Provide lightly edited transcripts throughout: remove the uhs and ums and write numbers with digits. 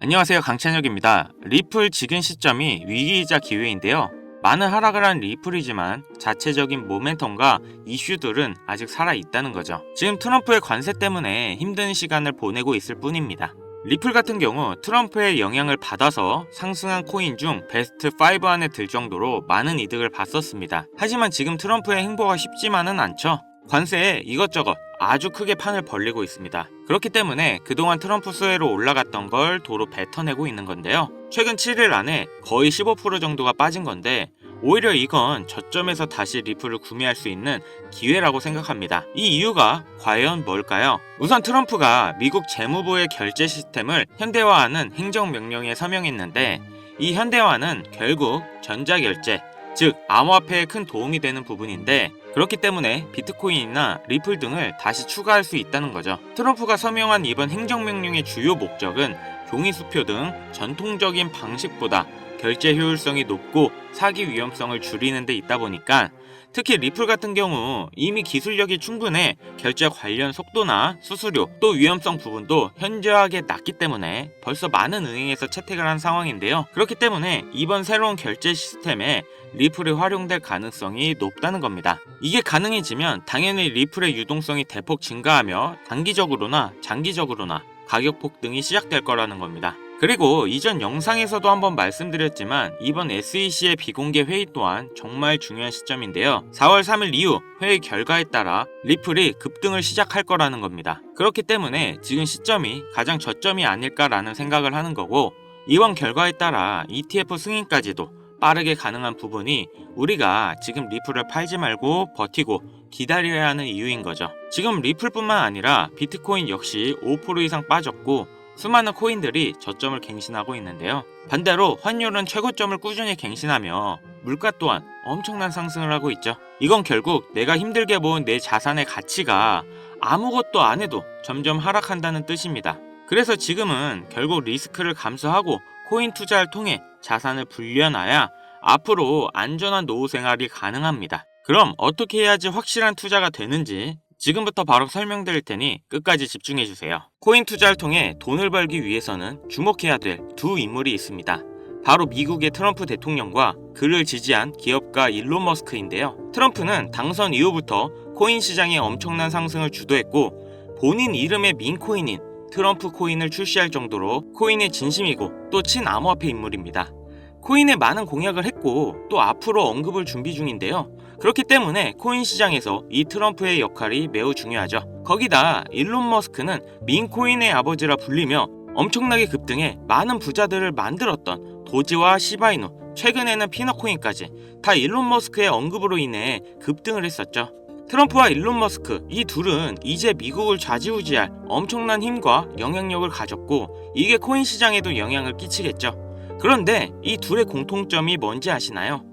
안녕하세요, 강찬혁입니다. 리플 지금 시점이 위기이자 기회인데요. 많은 하락을 한 리플이지만 자체적인 모멘텀과 이슈들은 아직 살아있다는 거죠. 지금 트럼프의 관세 때문에 힘든 시간을 보내고 있을 뿐입니다. 리플 같은 경우 트럼프의 영향을 받아서 상승한 코인 중 베스트 5 안에 들 정도로 많은 이득을 봤었습니다. 하지만 지금 트럼프의 행보가 쉽지만은 않죠. 관세에 이것저것 아주 크게 판을 벌리고 있습니다. 그렇기 때문에 그동안 트럼프 수혜로 올라갔던 걸 도로 뱉어내고 있는 건데요. 최근 7일 안에 거의 15% 정도가 빠진 건데 오히려 이건 저점에서 다시 리플을 구매할 수 있는 기회라고 생각합니다. 이 이유가 과연 뭘까요? 우선 트럼프가 미국 재무부의 결제 시스템을 현대화하는 행정명령에 서명했는데 이 현대화는 결국 전자결제, 즉 암호화폐에 큰 도움이 되는 부분인데 그렇기 때문에 비트코인이나 리플 등을 다시 추가할 수 있다는 거죠. 트럼프가 서명한 이번 행정명령의 주요 목적은 종이수표 등 전통적인 방식보다 결제 효율성이 높고 사기 위험성을 줄이는 데 있다 보니까 특히 리플 같은 경우 이미 기술력이 충분해 결제 관련 속도나 수수료 또 위험성 부분도 현저하게 낮기 때문에 벌써 많은 은행에서 채택을 한 상황인데요. 그렇기 때문에 이번 새로운 결제 시스템에 리플이 활용될 가능성이 높다는 겁니다. 이게 가능해지면 당연히 리플의 유동성이 대폭 증가하며 단기적으로나 장기적으로나 가격 폭등이 시작될 거라는 겁니다. 그리고 이전 영상에서도 한번 말씀드렸지만 이번 SEC의 비공개 회의 또한 정말 중요한 시점인데요. 4월 3일 이후 회의 결과에 따라 리플이 급등을 시작할 거라는 겁니다. 그렇기 때문에 지금 시점이 가장 저점이 아닐까라는 생각을 하는 거고 이번 결과에 따라 ETF 승인까지도 빠르게 가능한 부분이 우리가 지금 리플을 팔지 말고 버티고 기다려야 하는 이유인 거죠. 지금 리플뿐만 아니라 비트코인 역시 5% 이상 빠졌고 수많은 코인들이 저점을 갱신하고 있는데요. 반대로 환율은 최고점을 꾸준히 갱신하며 물가 또한 엄청난 상승을 하고 있죠. 이건 결국 내가 힘들게 모은 내 자산의 가치가 아무것도 안 해도 점점 하락한다는 뜻입니다. 그래서 지금은 결국 리스크를 감수하고 코인 투자를 통해 자산을 불려놔야 앞으로 안전한 노후 생활이 가능합니다. 그럼 어떻게 해야지 확실한 투자가 되는지 지금부터 바로 설명드릴 테니 끝까지 집중해주세요. 코인 투자를 통해 돈을 벌기 위해서는 주목해야 될 두 인물이 있습니다. 바로 미국의 트럼프 대통령과 그를 지지한 기업가 일론 머스크인데요. 트럼프는 당선 이후부터 코인 시장의 엄청난 상승을 주도했고 본인 이름의 밈코인인 트럼프 코인을 출시할 정도로 코인의 진심이고 또 친암호화폐 인물입니다. 코인에 많은 공약을 했고 또 앞으로 언급을 준비 중인데요. 그렇기 때문에 코인 시장에서 이 트럼프의 역할이 매우 중요하죠. 거기다 일론 머스크는 밈코인의 아버지라 불리며 엄청나게 급등해 많은 부자들을 만들었던 도지와 시바이누, 최근에는 피너코인까지 다 일론 머스크의 언급으로 인해 급등을 했었죠. 트럼프와 일론 머스크 이 둘은 이제 미국을 좌지우지할 엄청난 힘과 영향력을 가졌고 이게 코인 시장에도 영향을 끼치겠죠. 그런데 이 둘의 공통점이 뭔지 아시나요?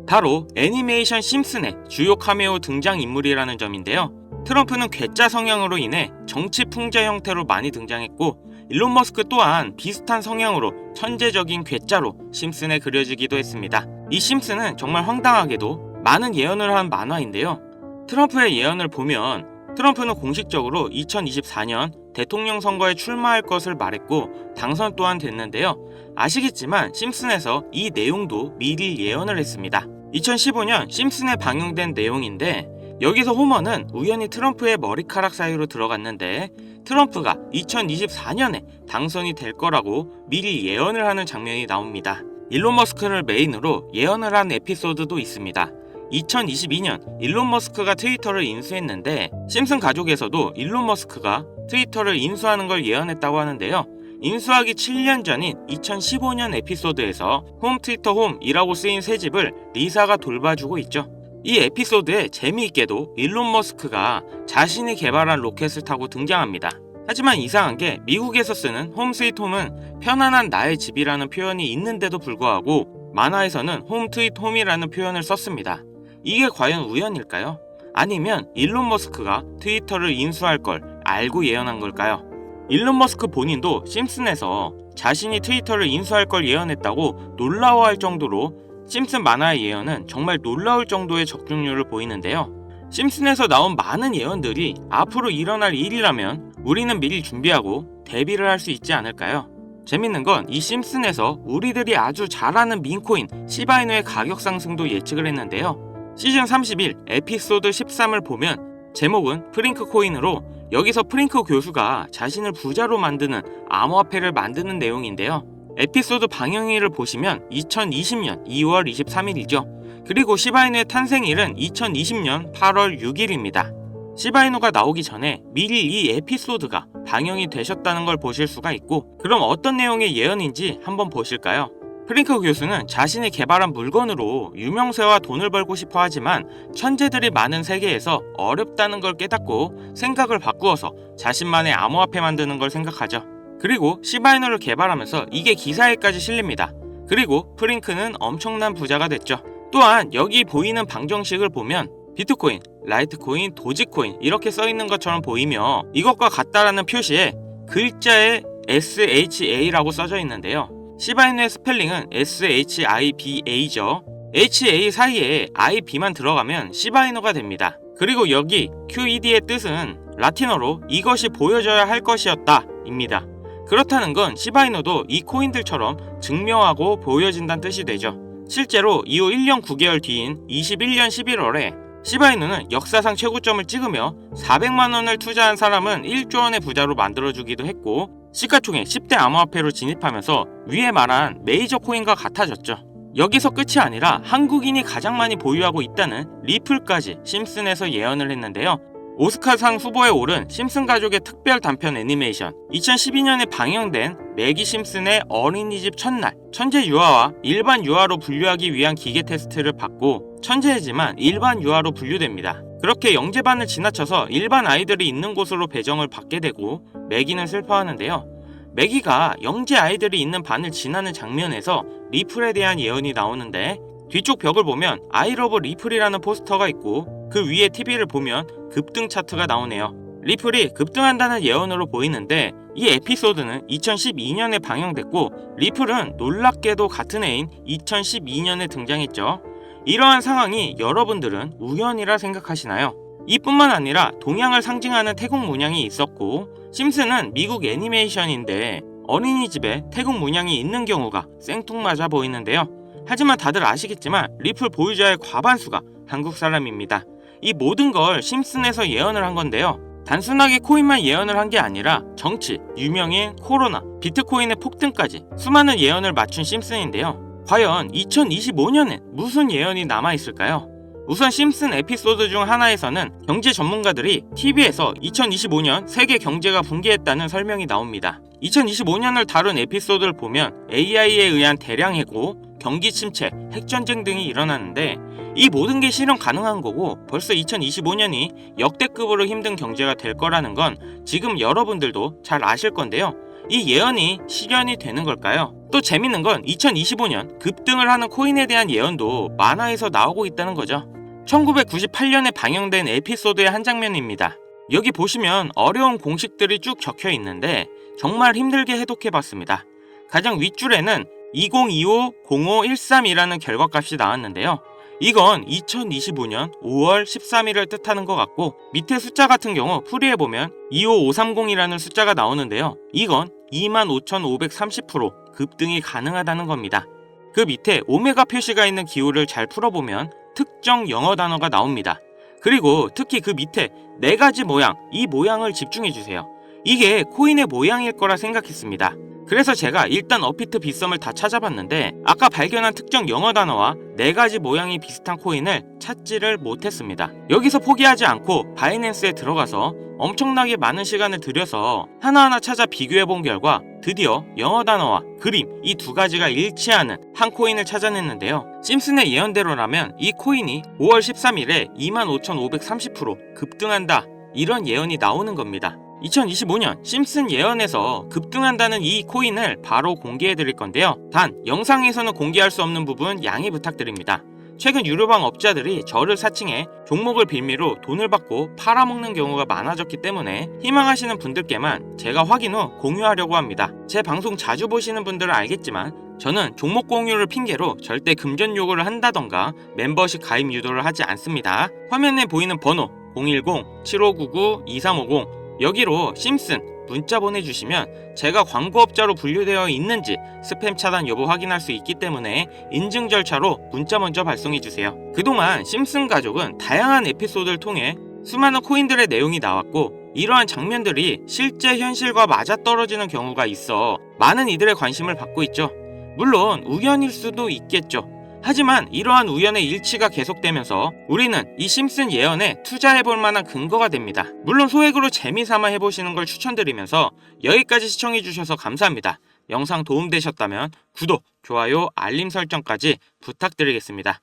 바로 애니메이션 심슨의 주요 카메오 등장인물이라는 점인데요. 트럼프는 괴짜 성향으로 인해 정치 풍자 형태로 많이 등장했고 일론 머스크 또한 비슷한 성향으로 천재적인 괴짜로 심슨에 그려지기도 했습니다. 이 심슨은 정말 황당하게도 많은 예언을 한 만화인데요. 트럼프의 예언을 보면 트럼프는 공식적으로 2024년 대통령 선거에 출마할 것을 말했고 당선 또한 됐는데요. 아시겠지만 심슨에서 이 내용도 미리 예언을 했습니다. 2015년 심슨에 방영된 내용인데 여기서 호머는 우연히 트럼프의 머리카락 사이로 들어갔는데 트럼프가 2024년에 당선이 될 거라고 미리 예언을 하는 장면이 나옵니다. 일론 머스크를 메인으로 예언을 한 에피소드도 있습니다. 2022년 일론 머스크가 트위터를 인수했는데 심슨 가족에서도 일론 머스크가 트위터를 인수하는 걸 예언했다고 하는데요. 인수하기 7년 전인 2015년 에피소드에서 홈 트위터 홈이라고 쓰인 새 집을 리사가 돌봐주고 있죠. 이 에피소드에 재미있게도 일론 머스크가 자신이 개발한 로켓을 타고 등장합니다. 하지만 이상한 게 미국에서 쓰는 홈 스위트 홈은 편안한 나의 집이라는 표현이 있는데도 불구하고 만화에서는 홈 트위트 홈이라는 표현을 썼습니다. 이게 과연 우연일까요? 아니면 일론 머스크가 트위터를 인수할 걸 알고 예언한 걸까요? 일론 머스크 본인도 심슨에서 자신이 트위터를 인수할 걸 예언했다고 놀라워할 정도로 심슨 만화의 예언은 정말 놀라울 정도의 적중률을 보이는데요. 심슨에서 나온 많은 예언들이 앞으로 일어날 일이라면 우리는 미리 준비하고 대비를 할 수 있지 않을까요? 재밌는 건 이 심슨에서 우리들이 아주 잘 아는 밈코인 시바이누의 가격 상승도 예측을 했는데요. 시즌 31 에피소드 13을 보면 제목은 프링크 코인으로 여기서 프링크 교수가 자신을 부자로 만드는 암호화폐를 만드는 내용인데요. 에피소드 방영일을 보시면 2020년 2월 23일이죠. 그리고 시바이누의 탄생일은 2020년 8월 6일입니다. 시바이누가 나오기 전에 미리 이 에피소드가 방영이 되셨다는 걸 보실 수가 있고, 그럼 어떤 내용의 예언인지 한번 보실까요? 프링크 교수는 자신이 개발한 물건으로 유명세와 돈을 벌고 싶어 하지만 천재들이 많은 세계에서 어렵다는 걸 깨닫고 생각을 바꾸어서 자신만의 암호화폐 만드는 걸 생각하죠. 그리고 시바이누를 개발하면서 이게 기사에까지 실립니다. 그리고 프링크는 엄청난 부자가 됐죠. 또한 여기 보이는 방정식을 보면 비트코인, 라이트코인, 도지코인 이렇게 써있는 것처럼 보이며 이것과 같다라는 표시에 글자에 SHA라고 써져 있는데요. 시바이누의 스펠링은 SHIBA죠. HA 사이에 IB만 들어가면 시바이누가 됩니다. 그리고 여기 QED의 뜻은 라틴어로 이것이 보여져야 할 것이었다 입니다. 그렇다는 건 시바이누도 이 코인들처럼 증명하고 보여진다는 뜻이 되죠. 실제로 이후 1년 9개월 뒤인 21년 11월에 시바이누는 역사상 최고점을 찍으며 400만원을 투자한 사람은 1조 원의 부자로 만들어주기도 했고, 시가총액 10대 암호화폐로 진입하면서 위에 말한 메이저 코인과 같아졌죠. 여기서 끝이 아니라 한국인이 가장 많이 보유하고 있다는 리플까지 심슨에서 예언을 했는데요. 오스카상 후보에 오른 심슨 가족의 특별 단편 애니메이션, 2012년에 방영된 매기 심슨의 어린이집 첫날, 천재 유아와 일반 유아로 분류하기 위한 기계 테스트를 받고 천재이지만 일반 유아로 분류됩니다. 그렇게 영재반을 지나쳐서 일반 아이들이 있는 곳으로 배정을 받게 되고 매기는 슬퍼하는데요. 매기가 영재 아이들이 있는 반을 지나는 장면에서 리플에 대한 예언이 나오는데, 뒤쪽 벽을 보면 I love 리플이라는 포스터가 있고 그 위에 TV를 보면 급등 차트가 나오네요. 리플이 급등한다는 예언으로 보이는데, 이 에피소드는 2012년에 방영됐고 리플은 놀랍게도 같은 해인 2012년에 등장했죠. 이러한 상황이 여러분들은 우연이라 생각하시나요? 이뿐만 아니라 동양을 상징하는 태국 문양이 있었고, 심슨은 미국 애니메이션인데 어린이집에 태국 문양이 있는 경우가 생뚱맞아 보이는데요. 하지만 다들 아시겠지만 리플 보유자의 과반수가 한국 사람입니다. 이 모든 걸 심슨에서 예언을 한 건데요. 단순하게 코인만 예언을 한 게 아니라 정치, 유명인, 코로나, 비트코인의 폭등까지 수많은 예언을 맞춘 심슨인데요. 과연 2025년엔 무슨 예언이 남아있을까요? 우선 심슨 에피소드 중 하나에서는 경제 전문가들이 TV에서 2025년 세계 경제가 붕괴했다는 설명이 나옵니다. 2025년을 다룬 에피소드를 보면 AI에 의한 대량 해고, 경기 침체, 핵전쟁 등이 일어나는데, 이 모든 게 실현 가능한 거고 벌써 2025년이 역대급으로 힘든 경제가 될 거라는 건 지금 여러분들도 잘 아실 건데요. 이 예언이 실현이 되는 걸까요? 또 재밌는 건 2025년 급등을 하는 코인에 대한 예언도 만화에서 나오고 있다는 거죠. 1998년에 방영된 에피소드의 한 장면입니다. 여기 보시면 어려운 공식들이 쭉 적혀 있는데 정말 힘들게 해독해봤습니다. 가장 윗줄에는 2025-0513이라는 결과값이 나왔는데요. 이건 2025년 5월 13일을 뜻하는 것 같고, 밑에 숫자 같은 경우 풀이해보면 25530이라는 숫자가 나오는데요. 이건 25,530% 급등이 가능하다는 겁니다. 그 밑에 오메가 표시가 있는 기호를 잘 풀어보면 특정 영어 단어가 나옵니다. 그리고 특히 그 밑에 4가지 모양, 이 모양을 집중해주세요. 이게 코인의 모양일 거라 생각했습니다. 그래서 제가 일단 업비트 빗썸을 다 찾아봤는데 아까 발견한 특정 영어 단어와 4가지 모양이 비슷한 코인을 찾지를 못했습니다. 여기서 포기하지 않고 바이낸스에 들어가서 엄청나게 많은 시간을 들여서 하나하나 찾아 비교해본 결과 드디어 영어 단어와 그림 이 2가지가 일치하는 한 코인을 찾아냈는데요. 심슨의 예언대로라면 이 코인이 5월 13일에 25,530% 급등한다, 이런 예언이 나오는 겁니다. 2025년 심슨 예언에서 급등한다는 이 코인을 바로 공개해 드릴 건데요. 단 영상에서는 공개할 수 없는 부분 양해 부탁드립니다. 최근 유료방 업자들이 저를 사칭해 종목을 빌미로 돈을 받고 팔아먹는 경우가 많아졌기 때문에 희망하시는 분들께만 제가 확인 후 공유하려고 합니다. 제 방송 자주 보시는 분들은 알겠지만 저는 종목 공유를 핑계로 절대 금전 요구를 한다던가 멤버십 가입 유도를 하지 않습니다. 화면에 보이는 번호 010-7599-2350 여기로 심슨, 문자 보내주시면 제가 광고업자로 분류되어 있는지 스팸 차단 여부 확인할 수 있기 때문에 인증 절차로 문자 먼저 발송해주세요. 그동안 심슨 가족은 다양한 에피소드를 통해 수많은 코인들의 내용이 나왔고 이러한 장면들이 실제 현실과 맞아떨어지는 경우가 있어 많은 이들의 관심을 받고 있죠. 물론 우연일 수도 있겠죠. 하지만 이러한 우연의 일치가 계속되면서 우리는 이 심슨 예언에 투자해볼 만한 근거가 됩니다. 물론 소액으로 재미삼아 해보시는 걸 추천드리면서 여기까지 시청해주셔서 감사합니다. 영상 도움되셨다면 구독, 좋아요, 알림 설정까지 부탁드리겠습니다.